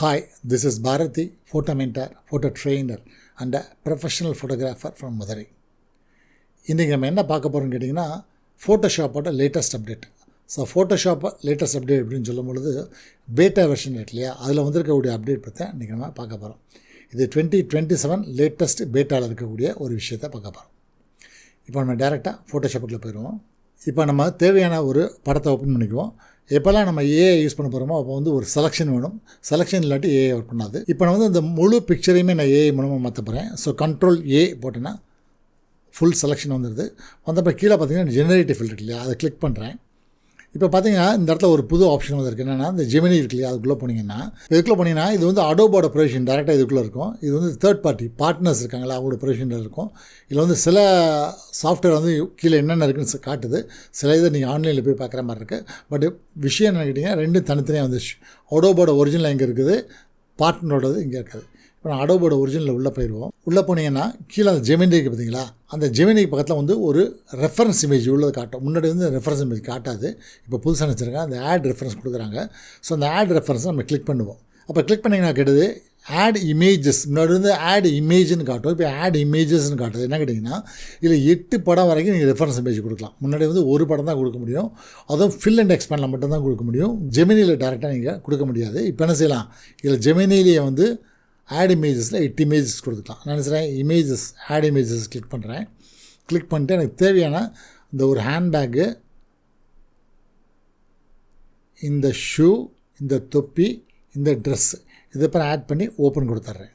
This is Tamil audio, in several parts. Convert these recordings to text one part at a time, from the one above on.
Hi, this is Bharati, photo mentor, photo trainer and a professional photographer from Madurai. இன்றைக்கி நம்ம என்ன பார்க்க போகிறோம்னு கேட்டிங்கன்னா ஃபோட்டோஷாப்போட latest update. So Photoshop latest update அப்படின்னு சொல்லும் பொழுது பேட்டா வெர்ஷன் இருக்கு இல்லையா, அதில் வந்திருக்கக்கூடிய அப்டேட் பற்றி இன்றைக்கி நம்ம பார்க்க போகிறோம். இது 2027 லேட்டஸ்ட் பேட்டாவில் இருக்கக்கூடிய ஒரு விஷயத்தை பார்க்க போகிறோம். இப்போ நம்ம டேரெக்டாக ஃபோட்டோஷாப்புக்குள்ளே போயிடுவோம். இப்போ நம்ம தேவையான ஒரு படத்தை ஓப்பன் பண்ணிக்குவோம். எப்போல்லாம் நம்ம ஏஐ யூஸ் பண்ண போகிறோமோ அப்போ வந்து ஒரு செலெக்ஷன் வேணும். செலெக்ஷன் இல்லாட்டி ஏஐ ஒர்க் பண்ணாது. இப்போ நான் வந்து இந்த முழு பிக்சரையுமே நான் ஏஐ மூலமாக மாற்ற போகிறேன். ஸோ கண்ட்ரோல் ஏ போட்டேன்னா ஃபுல் செலெக்ஷன் வந்துடுது. வந்தப்போ கீழே பார்த்தீங்கன்னா ஜெனரேட்டிவ் ஃபில்டர் இல்லையா, அதை கிளிக் பண்ணுறேன். இப்போ பார்த்தீங்கன்னா இந்த இடத்துல ஒரு புது ஆப்ஷன் வந்துருக்கு. என்னென்னா இந்த ஜெமினி இருக்கு இல்லையா, அதுக்குள்ளே போனீங்கன்னா இது வந்து அடோபோட ப்ரொவிஷன் டேரெக்டாக இதுக்குள்ளே இருக்கும். இது வந்து தேர்ட் பார்ட்டி பார்ட்னர்ஸ் இருக்காங்களா, அவங்களோட ப்ரொவிஷனில் இருக்கும். இதில் வந்து சில சாஃப்ட்வேர் வந்து கீழே என்னென்ன இருக்குன்னு காட்டுது. சில இதை நீங்கள் ஆன்லைனில் போய் பார்க்குற மாதிரி இருக்குது. பட் விஷயம் என்ன கேட்டிங்கன்னா ரெண்டும் தனித்தனியாக வந்துச்சு. அடோபோட ஒரிஜினல் எங்கே இருக்குது, பார்ட்னரோடது இங்கே இருக்காது. இப்போ நான் அடோபோட ஒரிஜினலில் உள்ளே போயிடுவோம். உள்ளே போனீங்கன்னா கீழே அந்த ஜெமினிக்கு பார்த்தீங்களா, அந்த ஜெமினிக்கு பக்கத்தில் வந்து ஒரு ரெஃபரன்ஸ் இமேஜ் உள்ளது காட்டும். முன்னாடி வந்து ரெஃபரன்ஸ் இமேஜ் காட்டாது. இப்போ புதுசாக நினச்சிருக்கேன், அந்த ஆட் ரெஃபரன்ஸ் கொடுக்குறாங்க. ஸோ அந்த ஆட் ரெஃபரன்ஸை நம்ம கிளிக் பண்ணுவோம். அப்போ கிளிக் பண்ணிங்கன்னா கேட்டது ஆட் இமேஜஸ். முன்னாடி வந்து ஆட் இமேஜ்னு காட்டும், இப்போ ஆட் இமேஜஸ்ன்னு காட்டுது. என்ன கேட்டிங்கன்னா இதில் 8 படம் வரைக்கும் நீங்கள் ரெஃபரன்ஸ் இமேஜ் கொடுக்கலாம். முன்னாடி வந்து ஒரு படம் தான் கொடுக்க முடியும், அதுவும் ஃபில் அண்ட் எக்ஸ்பேண்டில் மட்டும்தான் கொடுக்க முடியும். ஜெமினியில் டேரெக்டாக நீங்கள் கொடுக்க முடியாது. இப்போ என்ன செய்யலாம், இதில் ஜெமினிலேயே வந்து ஆட் இமேஜஸில் 8 இமேஜஸ் கொடுத்துக்கலாம். நான் நினைக்கிறேன் இமேஜஸ் ஆட் இமேஜஸ் கிளிக் பண்ணுறேன். கிளிக் பண்ணிட்டு எனக்கு தேவையான இந்த ஒரு ஹேண்ட்பேக்கு, இந்த ஷூ, இந்த தொப்பி, இந்த ட்ரெஸ்ஸு, இதை இப்போ ஆட் பண்ணி ஓப்பன் கொடுத்துட்றேன்.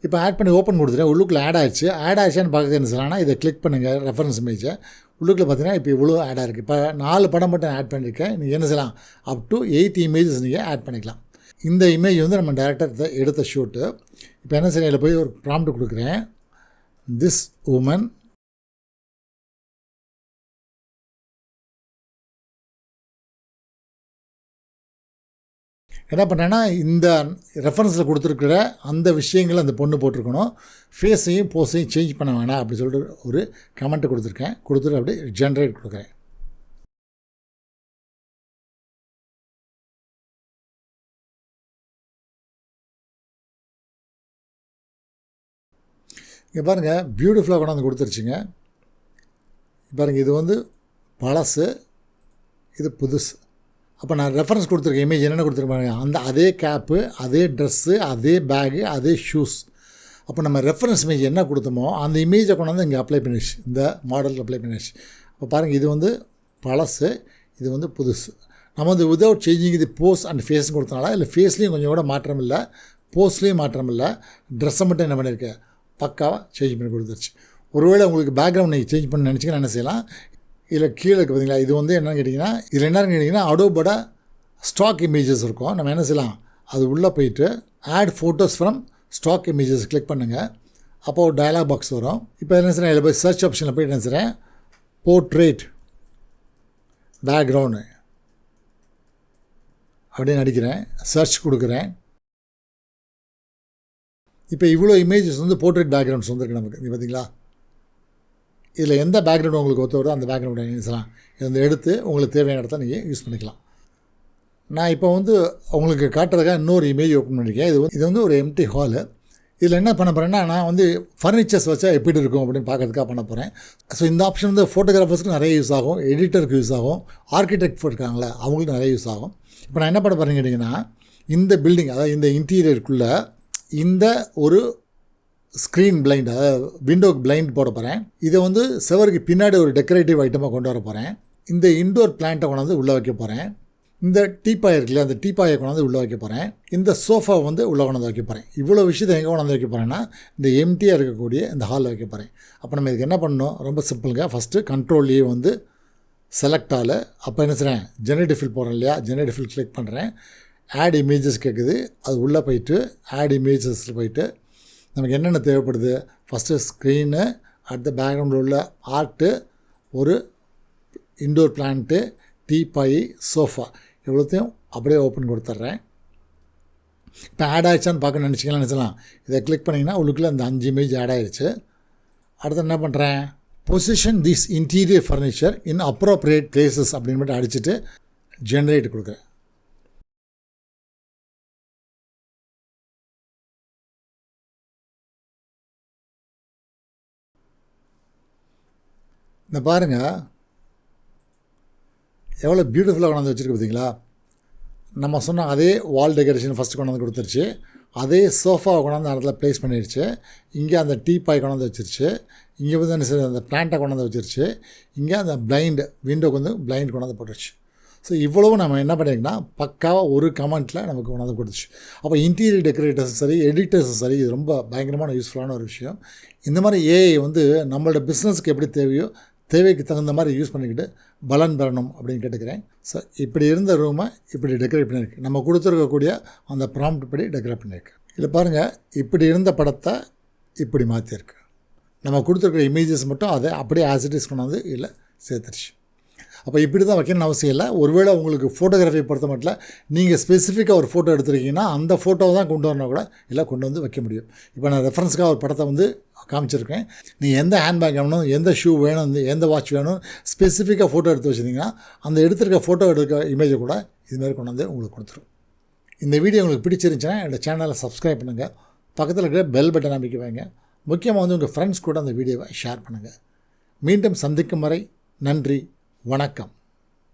இப்போ ஆட் பண்ணி ஓப்பன் கொடுத்துட்டேன். உள்ளுக்குள்ளே ஆட் ஆகிடுச்சு. ஆட் ஆகிடுச்சான்னு பார்க்குறது என்ன சொல்லலாம்னா இதை கிளிக் பண்ணுங்கள் ரெஃபரன்ஸ் இமேஜை. உள்ளுக்குள்ளே பார்த்தீங்கன்னா இப்போ இவ்வளோ ஆடாக இருக்குது. இப்போ 4 படம் மட்டும் ஆட் பண்ணியிருக்கேன். நீங்கள் என்ன செய்யலாம், அப் டு 8 இமேஜஸ் நீங்கள் ஆட் பண்ணிக்கலாம். இந்த இமேஜ் வந்து நம்ம டேரெக்டாக எடுத்த ஷூட்டு. இப்போ என்ன செய்ய, இதில் போய் ஒரு ப்ராம்ப்ட் கொடுக்குறேன். திஸ் உமன் என்ன பண்ணுறேன்னா இந்த ரெஃபரன்ஸில் கொடுத்துருக்கிற அந்த விஷயங்களை அந்த பொண்ணு போட்டிருக்கணும். ஃபேஸையும் போஸையும் சேஞ்ச் பண்ண வேணாம் அப்படி சொல்லிட்டு ஒரு கமெண்ட்டை கொடுத்துருக்கேன். கொடுத்துட்டு அப்படியே ஜென்ரேட் கொடுக்குறேன். இங்கே பாருங்கள் பியூட்டிஃபுல்லாக கொண்டாந்து கொடுத்துருச்சுங்க. பாருங்கள் இது வந்து பழசு, இது புதுசு. அப்போ நான் ரெஃபரன்ஸ் கொடுத்துருக்கேன். இமேஜ் என்னென்ன கொடுத்துருப்பாங்க, அதே கேப்பு, அதே ட்ரெஸ்ஸு, அதே பேகு, அதே ஷூஸ். அப்போ நம்ம ரெஃபரன்ஸ் இமேஜ் என்ன கொடுத்தோமோ அந்த இமேஜை கொண்டாந்து இங்கே அப்ளை பண்ணிடுச்சு, இந்த மாடலுக்கு அப்ளை பண்ணிடுச்சு. அப்போ பாருங்கள் இது வந்து பழசு, இது வந்து புதுசு. நம்ம வந்து விதவுட் சேஞ்சிங் இது போஸ் அண்ட் ஃபேஸ்ன்னு கொடுத்தனால இல்லை ஃபேஸ்லேயும் கொஞ்சம் கூட மாற்றம் இல்லை, போஸ்ட்லேயும் மாற்றம் இல்லை, ட்ரெஸ்ஸை மட்டும் என்ன பண்ணியிருக்கேன் பக்காவாக சேஞ்ச் பண்ணி கொடுத்துருச்சு. ஒருவேளை உங்களுக்கு பேக்ரவுண்ட் நீங்கள் சேஞ்ச் பண்ணி நினச்சிங்கன்னா என்ன செய்யலாம், இதில் கீழே இருக்குது பார்த்தீங்களா, இது வந்து என்னென்னு கேட்டிங்கன்னா இதில் என்னென்னு கேட்டிங்கன்னா அடோபோட ஸ்டாக் இமேஜஸ் இருக்கும். நம்ம என்ன செய்யலாம், அது உள்ளே போயிட்டு add photos from stock images click பண்ணுங்கள். அப்போது ஒரு டயலாக் பாக்ஸ் வரும். இப்போ என்ன செய்கிறேன், இதில் போய் சர்ச் ஆப்ஷனில் போய்ட்டு என்ன செய்கிறேன், போர்ட்ரேட் பேக்ரவுண்டு அப்படின்னு அடிக்கிறேன். சர்ச் கொடுக்குறேன். இப்போ இவ்வளோ இமேஜஸ் வந்து போர்ட்ரேட் பேக்ரவுண்ட்ஸ் வந்துருக்கு நமக்கு. இது பார்த்திங்களா, இதில் எந்த பேக்ரவுண்ட் உங்களுக்கு ஒத்து வருதோ அந்த பேக்ரவுண்டை நினைச்சலாம் இதை எடுத்து உங்களுக்கு தேவையான இடத்த நீங்கள் யூஸ் பண்ணிக்கலாம். நான் இப்போ வந்து உங்களுக்கு காட்டுறதுக்காக இன்னொரு இமேஜ் ஓப்பன் பண்ணியிருக்கேன். இது வந்து ஒரு எம்டி ஹாலு. இதில் என்ன பண்ண போகிறேன்னா நான் வந்து ஃபர்னிச்சர்ஸ் வச்சா எப்படி இருக்கும் அப்படின்னு பார்க்கறதுக்காக பண்ண போகிறேன். ஸோ இந்த ஆப்ஷன் வந்து ஃபோட்டோகிராஃபர்ஸ்க்கு நிறைய யூஸ் ஆகும், எடிட்டருக்கு யூஸ் ஆகும், ஆர்கிடெக்ட் இருக்காங்களே அவங்களுக்கு நிறைய யூஸ் ஆகும். இப்போ நான் என்ன பண்ண போகிறேன்னு கேட்டிங்கன்னா இந்த பில்டிங், அதாவது இந்த இன்டீரியருக்குள்ளே இந்த ஒரு ஸ்க்ரீன் பிளைண்ட், அதாவது விண்டோ பிளைண்ட் போட போகிறேன். இதை வந்து செவருக்கு பின்னாடி ஒரு டெக்கரேட்டிவ் ஐட்டமாக கொண்டு வர போகிறேன். இந்த இன்டோர் பிளான்ட்டை கொண்டாந்து உள்ளே வைக்க போகிறேன். இந்த டீப்பாய் இருக்குல்ல, அந்த டீப்பாயை கொண்டாந்து உள்ளே வைக்க போகிறேன். இந்த சோஃபா வந்து உள்ளே கொண்டாந்து வைக்க போகிறேன். இவ்வளோ விஷயத்தை எங்கே கொண்டாந்து வைக்க போகிறேன்னா இந்த எம்டியாக இருக்கக்கூடிய இந்த ஹாலில் வைக்க போகிறேன். அப்போ நம்ம இதுக்கு என்ன பண்ணணும், ரொம்ப சிம்பிளுங்க. ஃபஸ்ட்டு கண்ட்ரோல்லையே வந்து செலக்ட் ஆகலை. அப்போ என்ன செய்கிறேன், ஜெனரேட்டிவ் ஃபில் போடுறேன் இல்லையா, ஜெனரேட்டிவ் ஃபில் கிளிக் பண்ணுறேன். ஆட் இமேஜஸ் கேட்குது, அது உள்ளே போயிட்டு ஆட் இமேஜஸில் போயிட்டு நமக்கு என்னென்ன தேவைப்படுது, ஃபஸ்ட்டு ஸ்க்ரீனு, அடுத்த பேக்ரவுண்டில் உள்ள ஆர்ட்டு, ஒரு இன்டோர் பிளான்ட்டு, டீப்பாய், சோஃபா, இவ்வளோத்தையும் அப்படியே ஓப்பன் கொடுத்துட்றேன். இப்போ ஆட் ஆகிடுச்சான்னு பார்க்க நினச்சிக்கலாம் நினச்சலாம். இதை கிளிக் பண்ணிங்கன்னா உள்ளுக்குள்ளே அந்த 5 இமேஜ் ஆட் ஆகிடுச்சு. அடுத்து என்ன பண்ணுறேன், position this interior furniture in appropriate places அப்படின்னு மட்டும் அடிச்சுட்டு ஜென்ரேட் கொடுக்குறேன். இந்த பாருங்கள் எவ்வளோ பியூட்டிஃபுல்லாக கொண்டாந்து வச்சுருக்கு பார்த்தீங்களா. நம்ம சொன்ன அதே வால் டெக்கரேஷன் ஃபஸ்ட்டு கொண்டாந்து கொடுத்துருச்சு, அதே சோஃபாவை கொண்டாந்து அந்த இடத்துல ப்ளேஸ் பண்ணிடுச்சு, இங்கே அந்த டீ பாய் கொண்டாந்து வச்சிருச்சு, இங்கே வந்து என்ன செய்யுது அந்த பிளான்ட்டை கொண்டாந்து வச்சிருச்சு, இங்கே அந்த பிளைண்டு விண்டோக்கு வந்து பிளைண்ட் கொண்டாந்து போட்டுருச்சு. ஸோ இவ்வளவும் நம்ம என்ன பண்ணியிருக்கோன்னா பக்காவாக ஒரு கமெண்ட்டில் நமக்கு கொண்டாந்து கொடுத்துச்சு. அப்போ இன்டீரியர் டெக்கரேட்டர்ஸும் சரி, எடிட்டர்ஸும் சரி, இது ரொம்ப பயங்கரமான யூஸ்ஃபுல்லான ஒரு விஷயம். இந்த மாதிரி ஏஐ வந்து நம்மளோட பிஸ்னஸ்க்கு எப்படி தேவையோ தேவைக்கு தகுந்த மாதிரி யூஸ் பண்ணிக்கிட்டு பலன் பெறணும் அப்படின்னு கேட்டுக்கிறேன். ஸோ இப்படி இருந்த ரூமை இப்படி டெக்கரேட் பண்ணியிருக்கு, நம்ம கொடுத்துருக்கக்கூடிய அந்த ப்ராம்ப்ட் படி டெக்கரேட் பண்ணியிருக்கு. இதில் பாருங்கள், இப்படி இருந்த படத்தை இப்படி மாற்றிருக்கு. நம்ம கொடுத்துருக்குற இமேஜஸ் மட்டும் அதை அப்படியே ஆசிட்டிஸ் கொண்டாந்து இல்லை சேர்த்துருச்சு. அப்போ இப்படி தான் வைக்கணும்னு அவசியம் இல்லை. ஒருவேளை உங்களுக்கு ஃபோட்டோகிராஃபி பொறுத்த மட்டும் நீங்கள் ஸ்பெசிஃபிக்காக ஒரு ஃபோட்டோ எடுத்துருக்கீங்கன்னா அந்த ஃபோட்டோவை தான் கொண்டு வரணும் கூட இல்லை கொண்டு வந்து வைக்க முடியும். இப்போ நான் ரெஃபரன்ஸுக்காக ஒரு படத்தை வந்து காமிச்சிருக்கேன். நீங்கள் எந்த ஹேண்ட்பேக் வேணும், எந்த ஷூ வேணும், எந்த வாட்ச் வேணும் ஸ்பெசிஃபிக்காக ஃபோட்டோ எடுத்து வச்சுருந்தீங்கன்னா அந்த எடுத்துருக்க ஃபோட்டோ எடுக்க இமேஜை கூட இதுமாதிரி கொண்டு வந்து உங்களுக்கு கொடுத்துரும். இந்த வீடியோ உங்களுக்கு பிடிச்சிருந்துச்சுன்னா என்னோடய சேனலை சப்ஸ்கிரைப் பண்ணுங்கள், பக்கத்தில் இருக்கிற பெல் பட்டன் அமைக்க வைங்க, முக்கியமாக வந்து உங்கள் ஃப்ரெண்ட்ஸ் கூட அந்த வீடியோவை ஷேர் பண்ணுங்கள். மீண்டும் சந்திக்கும் வரை நன்றி, வணக்கம்.